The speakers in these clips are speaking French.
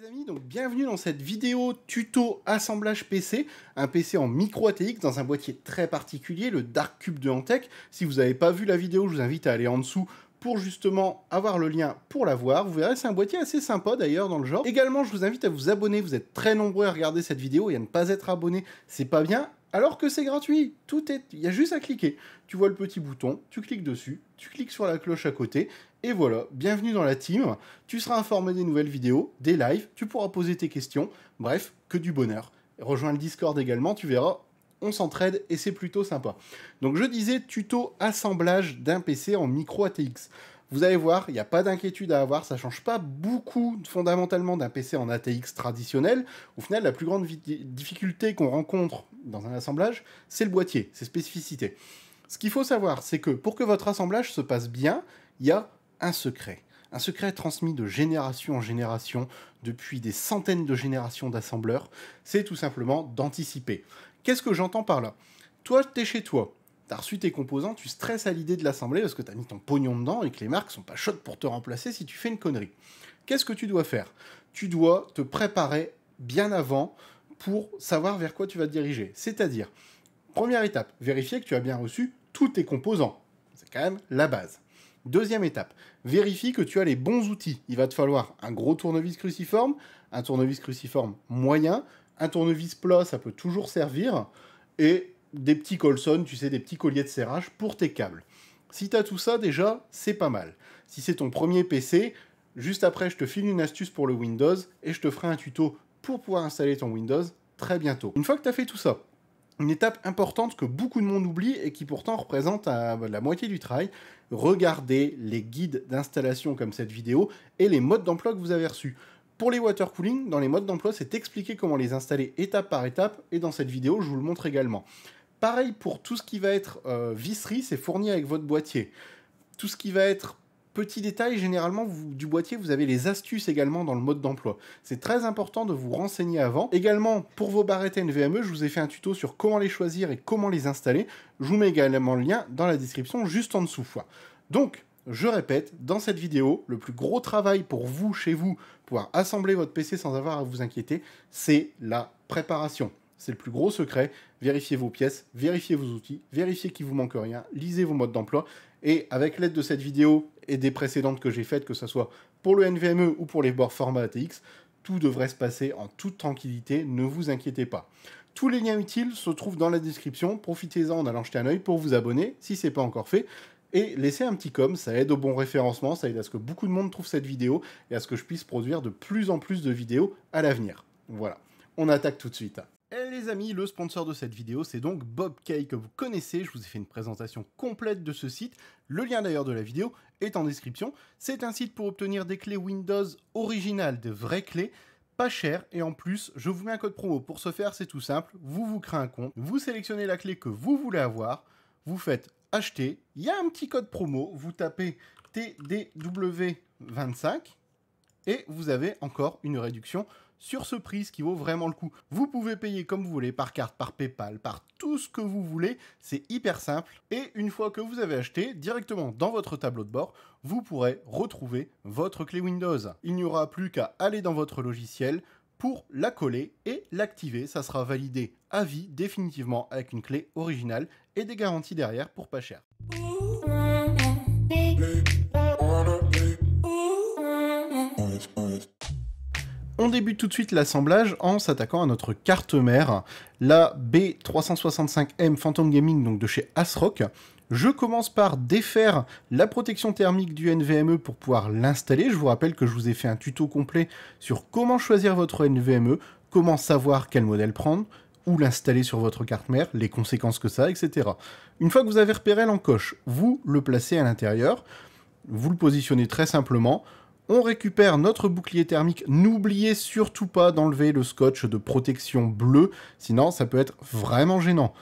Les amis, donc bienvenue dans cette vidéo tuto assemblage PC, un PC en micro ATX dans un boîtier très particulier, le Dark Cube de Antec. Si vous n'avez pas vu la vidéo, je vous invite à aller en dessous pour justement avoir le lien pour la voir. Vous verrez, c'est un boîtier assez sympa d'ailleurs dans le genre. Également, je vous invite à vous abonner, vous êtes très nombreux à regarder cette vidéo et à ne pas être abonné, c'est pas bien, alors que c'est gratuit. Il y a juste à cliquer. Tu vois le petit bouton, tu cliques dessus, tu cliques sur la cloche à côté, et voilà, bienvenue dans la team. Tu seras informé des nouvelles vidéos, des lives, tu pourras poser tes questions, bref, que du bonheur. Rejoins le Discord également, tu verras, on s'entraide et c'est plutôt sympa. Donc je disais tuto assemblage d'un PC en micro ATX. Vous allez voir, il n'y a pas d'inquiétude à avoir, ça ne change pas beaucoup fondamentalement d'un PC en ATX traditionnel. Au final, la plus grande difficulté qu'on rencontre dans un assemblage, c'est le boîtier, ses spécificités. Ce qu'il faut savoir, c'est que pour que votre assemblage se passe bien, il y a un secret transmis de génération en génération, depuis des centaines de générations d'assembleurs, c'est tout simplement d'anticiper. Qu'est-ce que j'entends par là? Toi, t'es chez toi, t'as reçu tes composants, tu stresses à l'idée de l'assembler parce que t'as mis ton pognon dedans et que les marques sont pas chaudes pour te remplacer si tu fais une connerie. Qu'est-ce que tu dois faire? Tu dois te préparer bien avant pour savoir vers quoi tu vas te diriger. C'est-à-dire, première étape, vérifier que tu as bien reçu tous tes composants. C'est quand même la base. Deuxième étape, vérifie que tu as les bons outils. Il va te falloir un gros tournevis cruciforme, un tournevis cruciforme moyen, un tournevis plat, ça peut toujours servir, et des petits colsons, tu sais, des petits colliers de serrage pour tes câbles. Si tu as tout ça, déjà, c'est pas mal. Si c'est ton premier PC, juste après, je te file une astuce pour le Windows, et je te ferai un tuto pour pouvoir installer ton Windows très bientôt. Une fois que tu as fait tout ça, une étape importante que beaucoup de monde oublie et qui pourtant représente la moitié du travail, regardez les guides d'installation comme cette vidéo et les modes d'emploi que vous avez reçus. Pour les water cooling, dans les modes d'emploi, c'est expliqué comment les installer étape par étape et dans cette vidéo, je vous le montre également. Pareil pour tout ce qui va être visserie, c'est fourni avec votre boîtier. Tout ce qui va être petit détail, généralement, du boîtier, vous avez les astuces également dans le mode d'emploi. C'est très important de vous renseigner avant. Également, pour vos barrettes NVMe, je vous ai fait un tuto sur comment les choisir et comment les installer. Je vous mets également le lien dans la description, juste en dessous. Donc, je répète, dans cette vidéo, le plus gros travail pour vous, chez vous, pouvoir assembler votre PC sans avoir à vous inquiéter, c'est la préparation. C'est le plus gros secret. Vérifiez vos pièces, vérifiez vos outils, vérifiez qu'il ne vous manque rien, lisez vos modes d'emploi. Et avec l'aide de cette vidéo et des précédentes que j'ai faites, que ce soit pour le NVMe ou pour les boards format ATX, tout devrait se passer en toute tranquillité, ne vous inquiétez pas. Tous les liens utiles se trouvent dans la description, profitez-en en allant jeter un œil pour vous abonner, si ce n'est pas encore fait. Et laissez un petit com, ça aide au bon référencement, ça aide à ce que beaucoup de monde trouve cette vidéo et à ce que je puisse produire de plus en plus de vidéos à l'avenir. Voilà, on attaque tout de suite. Et les amis, le sponsor de cette vidéo, c'est donc Bobkey que vous connaissez. Je vous ai fait une présentation complète de ce site. Le lien d'ailleurs de la vidéo est en description. C'est un site pour obtenir des clés Windows originales, de vraies clés, pas chères. Et en plus, je vous mets un code promo. Pour ce faire, c'est tout simple. Vous créez un compte, vous sélectionnez la clé que vous voulez avoir, vous faites acheter. Il y a un petit code promo. Vous tapez TDW25 et vous avez encore une réduction sur ce prix, ce qui vaut vraiment le coup. Vous pouvez payer comme vous voulez, par carte, par PayPal, par tout ce que vous voulez, c'est hyper simple. Et une fois que vous avez acheté, directement dans votre tableau de bord, vous pourrez retrouver votre clé Windows. Il n'y aura plus qu'à aller dans votre logiciel pour la coller et l'activer. Ça sera validé à vie, définitivement, avec une clé originale et des garanties derrière pour pas cher. On débute tout de suite l'assemblage en s'attaquant à notre carte mère, la B365M Phantom Gaming, donc de chez ASRock. Je commence par défaire la protection thermique du NVMe pour pouvoir l'installer. Je vous rappelle que je vous ai fait un tuto complet sur comment choisir votre NVMe, comment savoir quel modèle prendre, où l'installer sur votre carte mère, les conséquences que ça a, etc. Une fois que vous avez repéré l'encoche, vous le placez à l'intérieur, vous le positionnez très simplement. On récupère notre bouclier thermique. N'oubliez surtout pas d'enlever le scotch de protection bleu, sinon ça peut être vraiment gênant.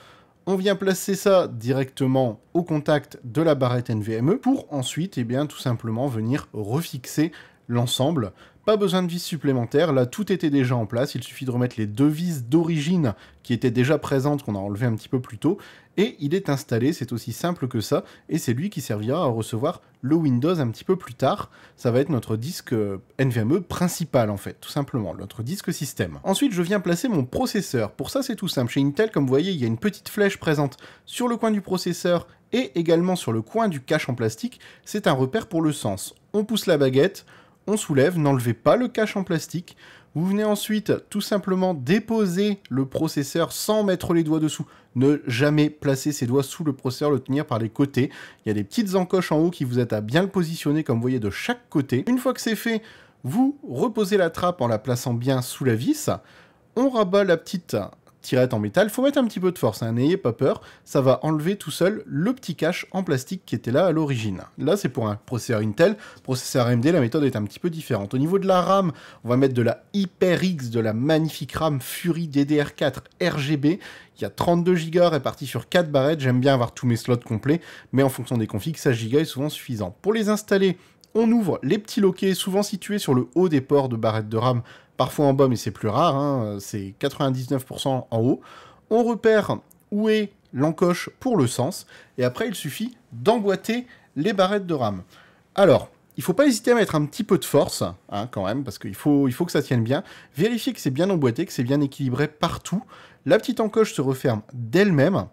On vient placer ça directement au contact de la barrette NVMe pour ensuite, tout simplement venir refixer l'ensemble. Pas besoin de vis supplémentaires, là tout était déjà en place, il suffit de remettre les 2 vis d'origine qui étaient déjà présentes, qu'on a enlevées un petit peu plus tôt, et il est installé, c'est aussi simple que ça, et c'est lui qui servira à recevoir le Windows un petit peu plus tard. Ça va être notre disque NVMe principal en fait, tout simplement, notre disque système. Ensuite, je viens placer mon processeur. Pour ça, c'est tout simple. Chez Intel, comme vous voyez, il y a une petite flèche présente sur le coin du processeur et également sur le coin du cache en plastique. C'est un repère pour le sens. On pousse la baguette, on soulève, n'enlevez pas le cache en plastique. Vous venez ensuite tout simplement déposer le processeur sans mettre les doigts dessous. Ne jamais placer ses doigts sous le processeur, le tenir par les côtés. Il y a des petites encoches en haut qui vous aident à bien le positionner comme vous voyez de chaque côté. Une fois que c'est fait, vous reposez la trappe en la plaçant bien sous la vis. On rabat la petite tirette en métal. Il faut mettre un petit peu de force, hein, n'ayez pas peur. Ça va enlever tout seul le petit cache en plastique qui était là à l'origine. Là, c'est pour un processeur Intel. Processeur AMD, la méthode est un petit peu différente. Au niveau de la RAM, on va mettre de la HyperX, de la magnifique RAM Fury DDR4 RGB. Il y a 32 Go répartis sur 4 barrettes. J'aime bien avoir tous mes slots complets, mais en fonction des configs, 16 Go est souvent suffisant. Pour les installer, on ouvre les petits loquets, souvent situés sur le haut des ports de barrettes de RAM, parfois en bas, mais c'est plus rare, hein, c'est 99% en haut. On repère où est l'encoche pour le sens, et après, il suffit d'emboîter les barrettes de RAM. Alors, il ne faut pas hésiter à mettre un petit peu de force, hein, quand même, parce qu'il faut que ça tienne bien. Vérifiez que c'est bien emboîté, que c'est bien équilibré partout. La petite encoche se referme d'elle-même.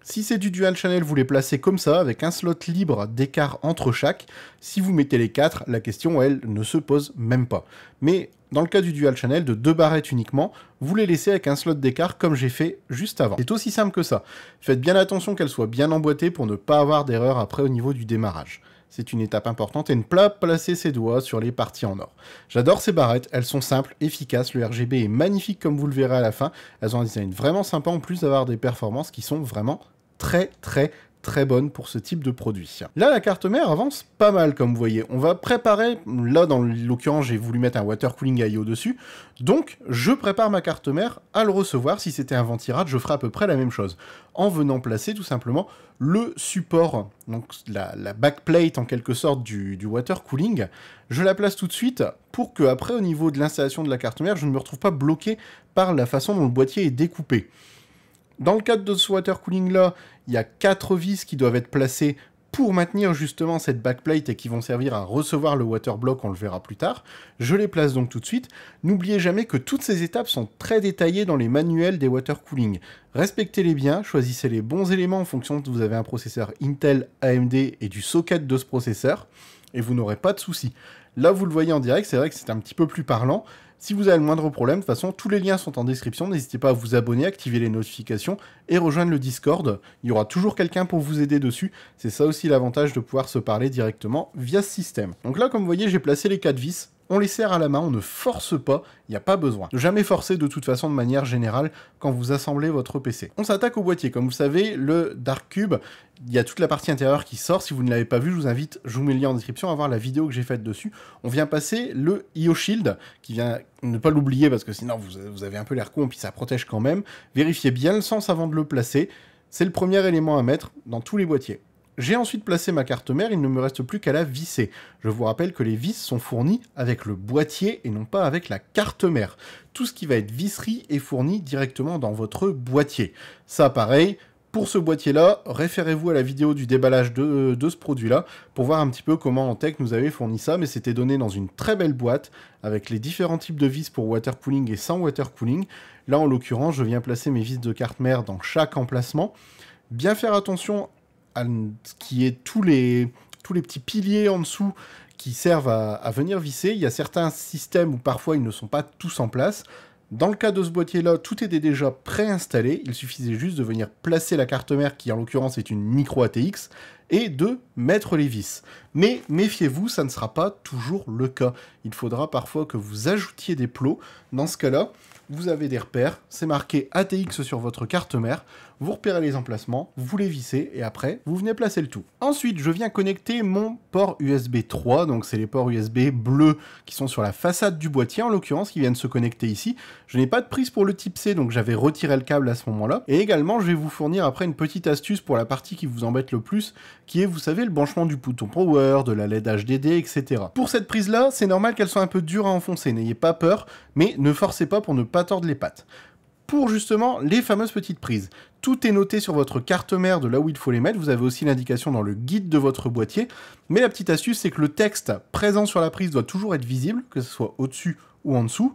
Si c'est du dual channel, vous les placez comme ça, avec un slot libre d'écart entre chaque. Si vous mettez les 4, la question, elle, ne se pose même pas. Mais dans le cas du dual channel, de 2 barrettes uniquement, vous les laissez avec un slot d'écart comme j'ai fait juste avant. C'est aussi simple que ça. Faites bien attention qu'elles soient bien emboîtées pour ne pas avoir d'erreur après au niveau du démarrage. C'est une étape importante et ne pas placer ses doigts sur les parties en or. J'adore ces barrettes, elles sont simples, efficaces, le RGB est magnifique comme vous le verrez à la fin. Elles ont un design vraiment sympa en plus d'avoir des performances qui sont vraiment très bonne pour ce type de produit. Là, la carte mère avance pas mal, comme vous voyez. On va préparer, là, dans l'occurrence, j'ai voulu mettre un water cooling IO dessus, donc je prépare ma carte mère à le recevoir. Si c'était un ventirad, je ferai à peu près la même chose, en venant placer tout simplement le support, donc la backplate en quelque sorte du water cooling. Je la place tout de suite pour que, après, au niveau de l'installation de la carte mère, je ne me retrouve pas bloqué par la façon dont le boîtier est découpé. Dans le cadre de ce water cooling là, il y a 4 vis qui doivent être placées pour maintenir justement cette backplate et qui vont servir à recevoir le water block, on le verra plus tard. Je les place donc tout de suite. N'oubliez jamais que toutes ces étapes sont très détaillées dans les manuels des water cooling. Respectez-les bien, choisissez les bons éléments en fonction de vous avez un processeur Intel, AMD et du socket de ce processeur, et vous n'aurez pas de soucis. Là, vous le voyez en direct, c'est vrai que c'est un petit peu plus parlant. Si vous avez le moindre problème, de toute façon, tous les liens sont en description. N'hésitez pas à vous abonner, activer les notifications et rejoindre le Discord. Il y aura toujours quelqu'un pour vous aider dessus. C'est ça aussi l'avantage de pouvoir se parler directement via ce système. Donc là, comme vous voyez, j'ai placé les 4 vis. On les serre à la main, on ne force pas, il n'y a pas besoin. Ne jamais forcer de toute façon de manière générale quand vous assemblez votre PC. On s'attaque au boîtier. Comme vous savez, le Dark Cube, il y a toute la partie intérieure qui sort. Si vous ne l'avez pas vu, je vous invite, je vous mets le lien en description, à voir la vidéo que j'ai faite dessus. On vient passer le IO Shield, qui vient, ne pas l'oublier parce que sinon vous avez un peu l'air con, puis ça protège quand même. Vérifiez bien le sens avant de le placer. C'est le premier élément à mettre dans tous les boîtiers. J'ai ensuite placé ma carte mère, il ne me reste plus qu'à la visser. Je vous rappelle que les vis sont fournies avec le boîtier et non pas avec la carte mère. Tout ce qui va être visserie est fourni directement dans votre boîtier. Ça, pareil, pour ce boîtier-là, référez-vous à la vidéo du déballage de ce produit-là pour voir un petit peu comment Antec nous avait fourni ça, mais c'était donné dans une très belle boîte avec les différents types de vis pour water cooling et sans water cooling. Là, en l'occurrence, je viens placer mes vis de carte mère dans chaque emplacement. Bien faire attention à ce qui est tous les petits piliers en dessous qui servent à venir visser. Il y a certains systèmes où parfois ils ne sont pas tous en place. Dans le cas de ce boîtier-là, tout était déjà préinstallé. Il suffisait juste de venir placer la carte mère, qui en l'occurrence est une micro ATX, et de mettre les vis. Mais méfiez-vous, ça ne sera pas toujours le cas. Il faudra parfois que vous ajoutiez des plots. Dans ce cas-là, vous avez des repères, c'est marqué ATX sur votre carte mère, vous repérez les emplacements, vous les vissez, et après, vous venez placer le tout. Ensuite, je viens connecter mon port USB 3, donc c'est les ports USB bleus qui sont sur la façade du boîtier, en l'occurrence, qui viennent se connecter ici. Je n'ai pas de prise pour le type C, donc j'avais retiré le câble à ce moment-là. Et également, je vais vous fournir après une petite astuce pour la partie qui vous embête le plus. qui est, vous savez, le branchement du bouton power, de la LED HDD, etc. Pour cette prise-là, c'est normal qu'elle soit un peu dure à enfoncer, n'ayez pas peur, mais ne forcez pas pour ne pas tordre les pattes. Pour justement les fameuses petites prises. Tout est noté sur votre carte mère de là où il faut les mettre, vous avez aussi l'indication dans le guide de votre boîtier, mais la petite astuce c'est que le texte présent sur la prise doit toujours être visible, que ce soit au-dessus ou en dessous,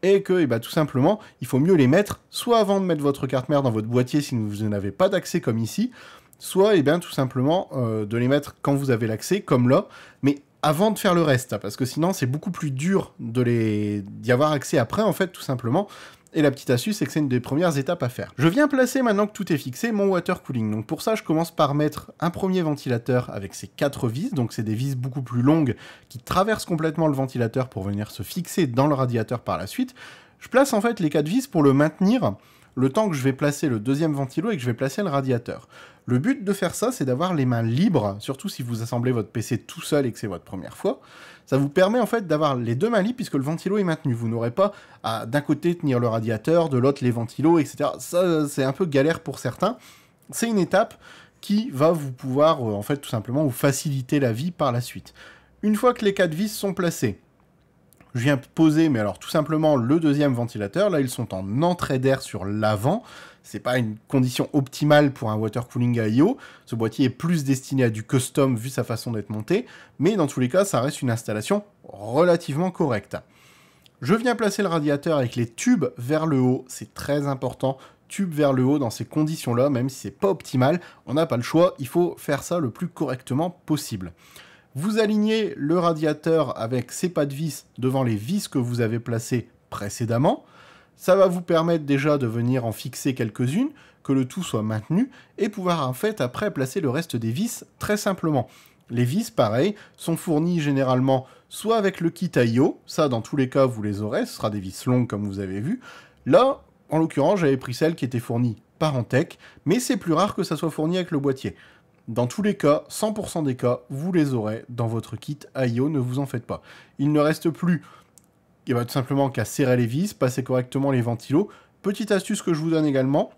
et que tout simplement, il faut mieux les mettre soit avant de mettre votre carte mère dans votre boîtier si vous n'avez pas d'accès comme ici, soit tout simplement de les mettre quand vous avez l'accès, comme là, mais avant de faire le reste, parce que sinon c'est beaucoup plus dur d'y avoir accès après, en fait, tout simplement. Et la petite astuce, c'est que c'est une des premières étapes à faire. Je viens placer, maintenant que tout est fixé, mon water cooling. Donc pour ça, je commence par mettre un premier ventilateur avec ses 4 vis, donc c'est des vis beaucoup plus longues qui traversent complètement le ventilateur pour venir se fixer dans le radiateur par la suite. Je place en fait les 4 vis pour le maintenir le temps que je vais placer le deuxième ventilo et que je vais placer le radiateur. Le but de faire ça, c'est d'avoir les mains libres, surtout si vous assemblez votre PC tout seul et que c'est votre première fois. Ça vous permet en fait d'avoir les deux mains libres puisque le ventilo est maintenu. Vous n'aurez pas à d'un côté tenir le radiateur, de l'autre les ventilos, etc. Ça, c'est un peu galère pour certains. C'est une étape qui va vous pouvoir, en fait, tout simplement, vous faciliter la vie par la suite. Une fois que les 4 vis sont placées, je viens poser, mais alors tout simplement, le deuxième ventilateur. Là, ils sont en entrée d'air sur l'avant. C'est pas une condition optimale pour un water cooling AIO. Ce boîtier est plus destiné à du custom vu sa façon d'être monté, mais dans tous les cas, ça reste une installation relativement correcte. Je viens placer le radiateur avec les tubes vers le haut, c'est très important. Tube vers le haut dans ces conditions-là, même si c'est pas optimal, on n'a pas le choix, il faut faire ça le plus correctement possible. Vous alignez le radiateur avec ses pas de vis devant les vis que vous avez placées précédemment. Ça va vous permettre déjà de venir en fixer quelques-unes, que le tout soit maintenu, et pouvoir en fait après placer le reste des vis très simplement. Les vis, pareil, sont fournis généralement soit avec le kit AIO, ça dans tous les cas vous les aurez, ce sera des vis longues comme vous avez vu. Là, en l'occurrence, j'avais pris celle qui était fournie par Antec, mais c'est plus rare que ça soit fourni avec le boîtier. Dans tous les cas, 100% des cas, vous les aurez dans votre kit AIO, ne vous en faites pas. Il ne reste plus tout simplement qu'à serrer les vis, passer correctement les ventilos. Petite astuce que je vous donne également,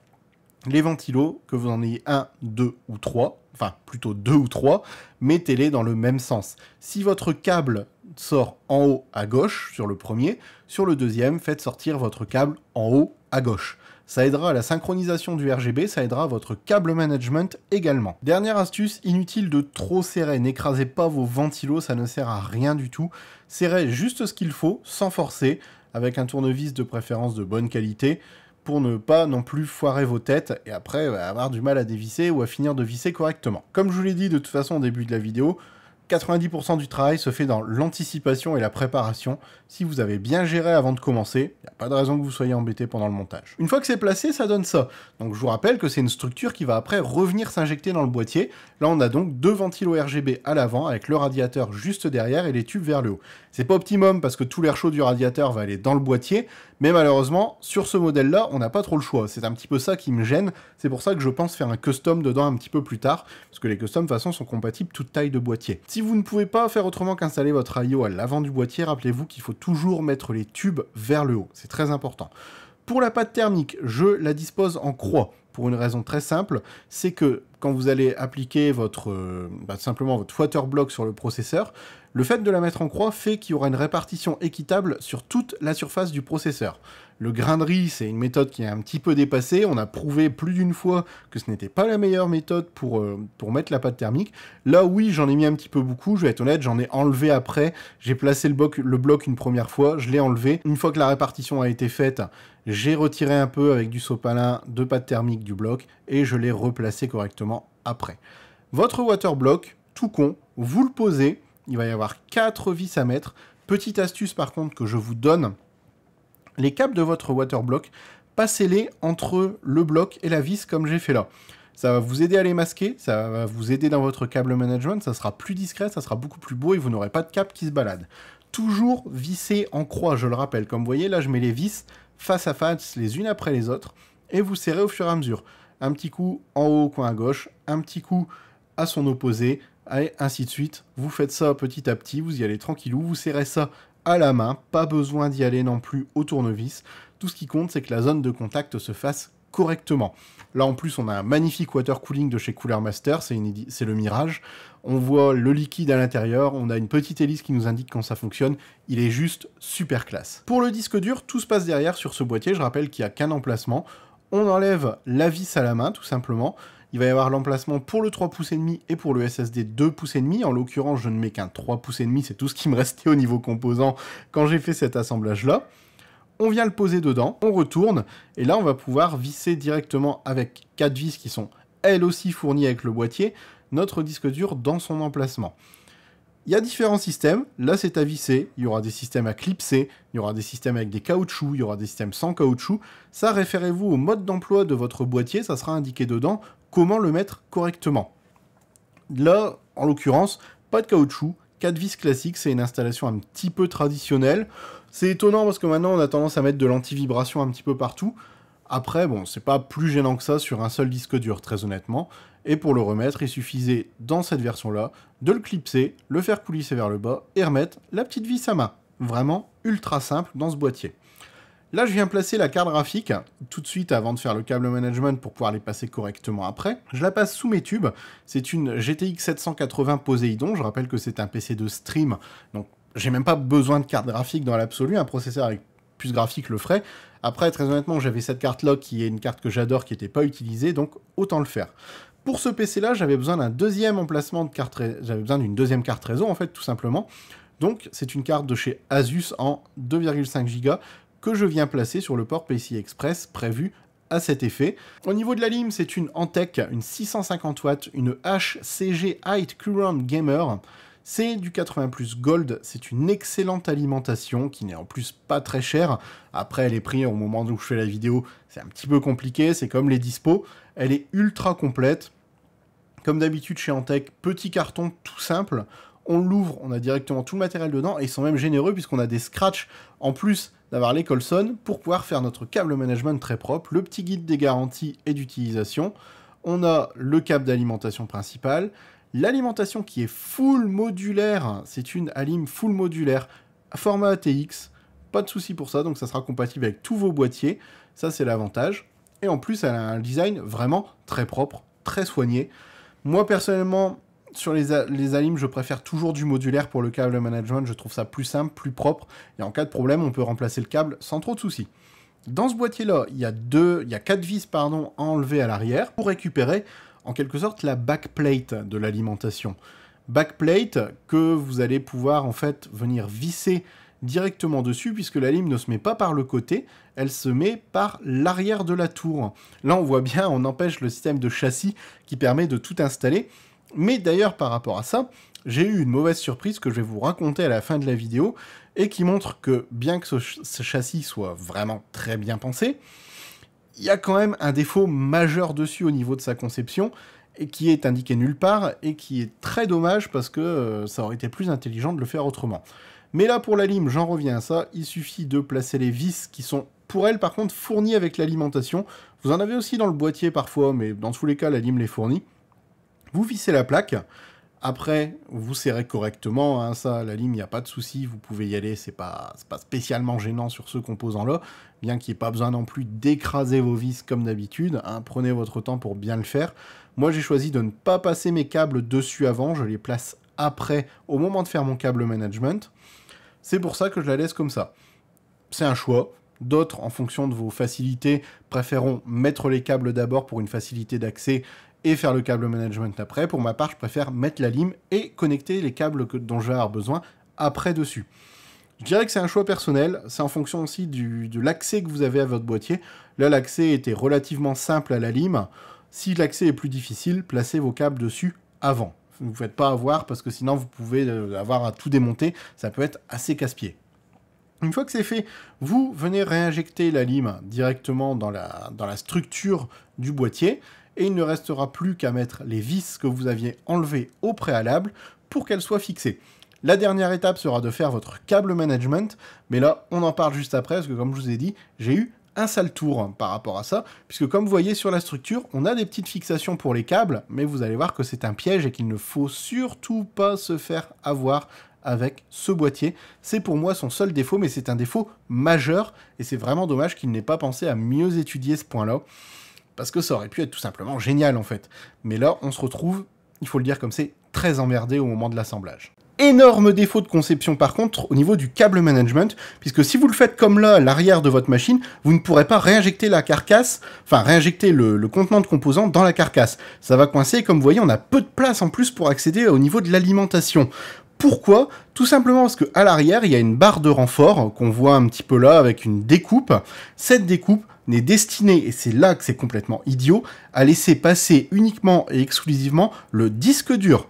les ventilos, que vous en ayez 1, 2 ou 3, enfin plutôt 2 ou 3, mettez-les dans le même sens. Si votre câble sort en haut à gauche sur le premier, sur le deuxième, faites sortir votre câble en haut à gauche. Ça aidera à la synchronisation du RGB, ça aidera à votre câble management également. Dernière astuce, inutile de trop serrer, n'écrasez pas vos ventilos, ça ne sert à rien du tout. Serrez juste ce qu'il faut, sans forcer, avec un tournevis de préférence de bonne qualité, pour ne pas non plus foirer vos têtes, et après avoir du mal à dévisser ou à finir de visser correctement. Comme je vous l'ai dit de toute façon au début de la vidéo, 90% du travail se fait dans l'anticipation et la préparation. Si vous avez bien géré avant de commencer, il n'y a pas de raison que vous soyez embêté pendant le montage. Une fois que c'est placé, ça donne ça. Donc je vous rappelle que c'est une structure qui va après revenir s'injecter dans le boîtier. Là on a donc 2 ventilos RGB à l'avant avec le radiateur juste derrière et les tubes vers le haut. C'est pas optimum parce que tout l'air chaud du radiateur va aller dans le boîtier, mais malheureusement, sur ce modèle-là, on n'a pas trop le choix. C'est un petit peu ça qui me gêne. C'est pour ça que je pense faire un custom dedans un petit peu plus tard, parce que les customs, de toute façon, sont compatibles toute taille de boîtier. Si vous ne pouvez pas faire autrement qu'installer votre AIO à l'avant du boîtier, rappelez-vous qu'il faut toujours mettre les tubes vers le haut. C'est très important. Pour la pâte thermique, je la dispose en croix, pour une raison très simple, c'est que quand vous allez appliquer simplement votre water block sur le processeur, le fait de la mettre en croix fait qu'il y aura une répartition équitable sur toute la surface du processeur. Le grain de riz, c'est une méthode qui est un petit peu dépassée. On a prouvé plus d'une fois que ce n'était pas la meilleure méthode pour mettre la pâte thermique. Là, oui, j'en ai mis un petit peu beaucoup, je vais être honnête, j'en ai enlevé après. J'ai placé le bloc une première fois, je l'ai enlevé. Une fois que la répartition a été faite, j'ai retiré un peu avec du sopalin de pâte thermique du bloc et je l'ai replacé correctement après. Votre water block, tout con, vous le posez. Il va y avoir 4 vis à mettre. Petite astuce par contre que je vous donne, les câbles de votre water block, passez-les entre le bloc et la vis comme j'ai fait là. Ça va vous aider à les masquer, ça va vous aider dans votre câble management, ça sera plus discret, ça sera beaucoup plus beau et vous n'aurez pas de câble qui se balade. Toujours visser en croix, je le rappelle. Comme vous voyez, là je mets les vis face à face les unes après les autres et vous serrez au fur et à mesure. Un petit coup en haut au coin à gauche, un petit coup à son opposé, et ainsi de suite. Vous faites ça petit à petit, vous y allez tranquillou, vous serrez ça à la main, pas besoin d'y aller non plus au tournevis. Tout ce qui compte, c'est que la zone de contact se fasse correctement. Là, en plus, on a un magnifique water cooling de chez Cooler Master, c'est le Mirage. On voit le liquide à l'intérieur, on a une petite hélice qui nous indique quand ça fonctionne. Il est juste super classe. Pour le disque dur, tout se passe derrière sur ce boîtier. Je rappelle qu'il n'y a qu'un emplacement. On enlève la vis à la main, tout simplement. Il va y avoir l'emplacement pour le 3 pouces et demi et pour le SSD 2 pouces et demi. En l'occurrence, je ne mets qu'un 3 pouces et demi, c'est tout ce qui me restait au niveau composant quand j'ai fait cet assemblage-là. On vient le poser dedans, on retourne, et là on va pouvoir visser directement avec 4 vis qui sont elles aussi fournies avec le boîtier, notre disque dur dans son emplacement. Il y a différents systèmes, là c'est à visser, il y aura des systèmes à clipser, il y aura des systèmes avec des caoutchoucs, il y aura des systèmes sans caoutchouc. Ça, référez-vous au mode d'emploi de votre boîtier, ça sera indiqué dedans comment le mettre correctement. Là, en l'occurrence, pas de caoutchouc, 4 vis classiques, c'est une installation un petit peu traditionnelle. C'est étonnant parce que maintenant on a tendance à mettre de l'anti-vibration un petit peu partout. Après, bon, c'est pas plus gênant que ça sur un seul disque dur, très honnêtement. Et pour le remettre, il suffisait, dans cette version-là, de le clipser, le faire coulisser vers le bas et remettre la petite vis à main. Vraiment ultra simple dans ce boîtier. Là, je viens placer la carte graphique tout de suite avant de faire le câble management pour pouvoir les passer correctement après. Je la passe sous mes tubes. C'est une GTX 780 Poséidon. Je rappelle que c'est un PC de stream, donc j'ai même pas besoin de carte graphique dans l'absolu. Un processeur avec puce graphique le ferait. Après, très honnêtement, j'avais cette carte-là qui est une carte que j'adore, qui n'était pas utilisée, donc autant le faire. Pour ce PC-là, j'avais besoin d'un deuxième emplacement de carte, j'avais besoin d'une deuxième carte réseau, en fait, tout simplement. Donc, c'est une carte de chez Asus en 2,5 Go que je viens placer sur le port PCI Express prévu à cet effet. Au niveau de la lime, c'est une Antec, une 650 watts, une HCG Height Current Gamer. C'est du 80+ Gold, c'est une excellente alimentation qui n'est en plus pas très chère. Après, les prix au moment où je fais la vidéo, c'est un petit peu compliqué, c'est comme les dispos. Elle est ultra complète. Comme d'habitude chez Antec, petit carton tout simple. On l'ouvre, on a directement tout le matériel dedans et ils sont même généreux puisqu'on a des scratchs en plus d'avoir les Colson pour pouvoir faire notre câble management très propre, le petit guide des garanties et d'utilisation. On a le câble d'alimentation principal. L'alimentation qui est full modulaire, c'est une alim full modulaire, format ATX, pas de souci pour ça, donc ça sera compatible avec tous vos boîtiers, ça c'est l'avantage. Et en plus, elle a un design vraiment très propre, très soigné. Moi personnellement, sur les alims, je préfère toujours du modulaire pour le câble management, je trouve ça plus simple, plus propre, et en cas de problème, on peut remplacer le câble sans trop de soucis. Dans ce boîtier-là, il y a 4 vis à enlever à l'arrière pour récupérer en quelque sorte la backplate de l'alimentation. Backplate que vous allez pouvoir en fait venir visser directement dessus puisque la lime ne se met pas par le côté, elle se met par l'arrière de la tour. Là on voit bien, on empêche le système de châssis qui permet de tout installer. Mais d'ailleurs par rapport à ça, j'ai eu une mauvaise surprise que je vais vous raconter à la fin de la vidéo et qui montre que bien que ce châssis soit vraiment très bien pensé, il y a quand même un défaut majeur dessus au niveau de sa conception, et qui est indiqué nulle part, et qui est très dommage parce que ça aurait été plus intelligent de le faire autrement. Mais là, pour la lime, j'en reviens à ça, il suffit de placer les vis qui sont, pour elle, par contre, fournies avec l'alimentation. Vous en avez aussi dans le boîtier parfois, mais dans tous les cas, la lime les fournit. Vous vissez la plaque. Après, vous serrez correctement, hein, ça, la lime, il n'y a pas de souci, vous pouvez y aller, c'est pas spécialement gênant sur ce composant-là, bien qu'il n'y ait pas besoin non plus d'écraser vos vis comme d'habitude, hein, prenez votre temps pour bien le faire. Moi, j'ai choisi de ne pas passer mes câbles dessus avant, je les place après, au moment de faire mon câble management. C'est pour ça que je la laisse comme ça. C'est un choix. D'autres, en fonction de vos facilités, préféreront mettre les câbles d'abord pour une facilité d'accès et faire le câble management après. Pour ma part, je préfère mettre la lime et connecter les câbles dont je vais avoir besoin après dessus. Je dirais que c'est un choix personnel, c'est en fonction aussi de l'accès que vous avez à votre boîtier. Là, l'accès était relativement simple à la lime. Si l'accès est plus difficile, placez vos câbles dessus avant. Ne vous faites pas avoir parce que sinon vous pouvez avoir à tout démonter, ça peut être assez casse-pied. Une fois que c'est fait, vous venez réinjecter la lime directement dans la structure du boîtier et il ne restera plus qu'à mettre les vis que vous aviez enlevées au préalable pour qu'elles soient fixées. La dernière étape sera de faire votre câble management, mais là, on en parle juste après, parce que comme je vous ai dit, j'ai eu un sale tour par rapport à ça, puisque comme vous voyez sur la structure, on a des petites fixations pour les câbles, mais vous allez voir que c'est un piège et qu'il ne faut surtout pas se faire avoir avec ce boîtier. C'est pour moi son seul défaut, mais c'est un défaut majeur, et c'est vraiment dommage qu'il n'ait pas pensé à mieux étudier ce point-là. parce que ça aurait pu être tout simplement génial en fait. Mais là, on se retrouve, il faut le dire comme c'est, très emmerdé au moment de l'assemblage. Énorme défaut de conception par contre au niveau du câble management, puisque si vous le faites comme là à l'arrière de votre machine, vous ne pourrez pas réinjecter la carcasse, enfin réinjecter le contenant de composants dans la carcasse. Ça va coincer, comme vous voyez, on a peu de place en plus pour accéder au niveau de l'alimentation. Pourquoi? Tout simplement parce qu'à l'arrière, il y a une barre de renfort qu'on voit un petit peu là avec une découpe. Cette découpe n'est destinée, et c'est là que c'est complètement idiot, à laisser passer uniquement et exclusivement le disque dur.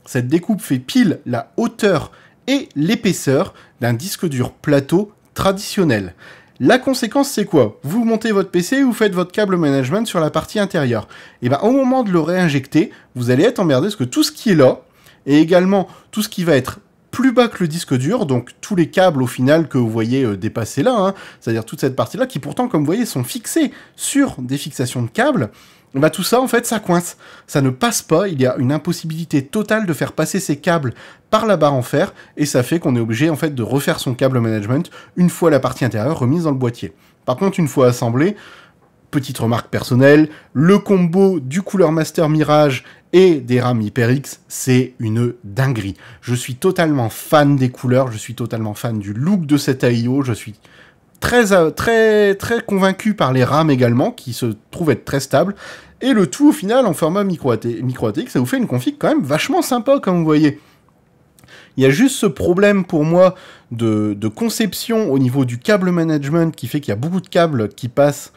Cette découpe fait pile la hauteur et l'épaisseur d'un disque dur plateau traditionnel. La conséquence, c'est quoi? Vous montez votre PC, vous faites votre câble management sur la partie intérieure. Et bien, au moment de le réinjecter, vous allez être emmerdé parce que tout ce qui est là, et également tout ce qui va être plus bas que le disque dur, donc tous les câbles au final que vous voyez dépasser là, hein, c'est-à-dire toute cette partie-là, qui pourtant, comme vous voyez, sont fixés sur des fixations de câbles, bah tout ça, en fait, ça coince. Ça ne passe pas, il y a une impossibilité totale de faire passer ces câbles par la barre en fer, et ça fait qu'on est obligé, en fait, de refaire son câble management une fois la partie intérieure remise dans le boîtier. Par contre, une fois assemblé, petite remarque personnelle, le combo du Cooler Master Mirage et des rames HyperX, c'est une dinguerie. Je suis totalement fan des couleurs, je suis totalement fan du look de cet AIO, je suis très convaincu par les rames également, qui se trouvent être très stables, et le tout au final en format micro ATX, ça vous fait une config quand même vachement sympa, comme vous voyez. Il y a juste ce problème pour moi de conception au niveau du câble management qui fait qu'il y a beaucoup de câbles qui passent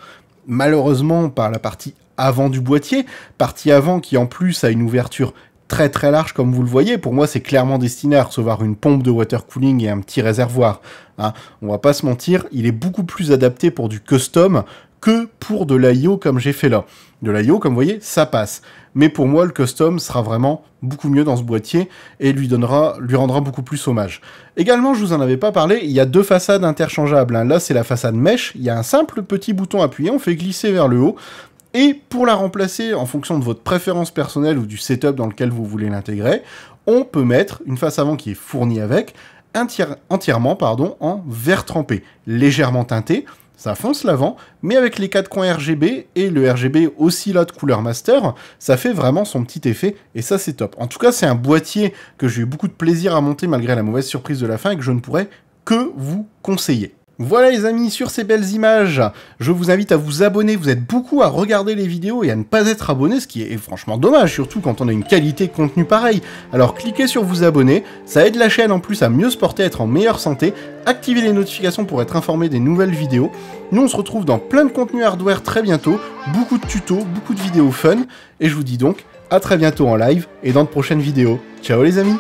malheureusement par la partie avant du boîtier, partie avant qui en plus a une ouverture très large comme vous le voyez. Pour moi c'est clairement destiné à recevoir une pompe de water cooling et un petit réservoir. Hein. On va pas se mentir, il est beaucoup plus adapté pour du custom que pour de l'AIO comme j'ai fait là. De l'AIO, comme vous voyez, ça passe. Mais pour moi, le custom sera vraiment beaucoup mieux dans ce boîtier et lui rendra beaucoup plus hommage. Également, je vous en avais pas parlé, il y a deux façades interchangeables. Hein. Là, c'est la façade mèche, il y a un simple petit bouton appuyé, on fait glisser vers le haut. Et pour la remplacer, en fonction de votre préférence personnelle ou du setup dans lequel vous voulez l'intégrer, on peut mettre une face avant qui est fournie avec, entièrement en verre trempé, légèrement teinté. Ça fonce l'avant, mais avec les 4 coins RGB et le RGB aussi là de Cooler Master, ça fait vraiment son petit effet, et ça c'est top. En tout cas, c'est un boîtier que j'ai eu beaucoup de plaisir à monter malgré la mauvaise surprise de la fin et que je ne pourrais que vous conseiller. Voilà les amis, sur ces belles images, je vous invite à vous abonner, vous êtes beaucoup à regarder les vidéos et à ne pas être abonné, ce qui est franchement dommage, surtout quand on a une qualité de contenu pareille. Alors cliquez sur vous abonner, ça aide la chaîne en plus à mieux se porter, à être en meilleure santé, activez les notifications pour être informé des nouvelles vidéos. Nous on se retrouve dans plein de contenus hardware très bientôt, beaucoup de tutos, beaucoup de vidéos fun, et je vous dis donc à très bientôt en live et dans de prochaines vidéos. Ciao les amis!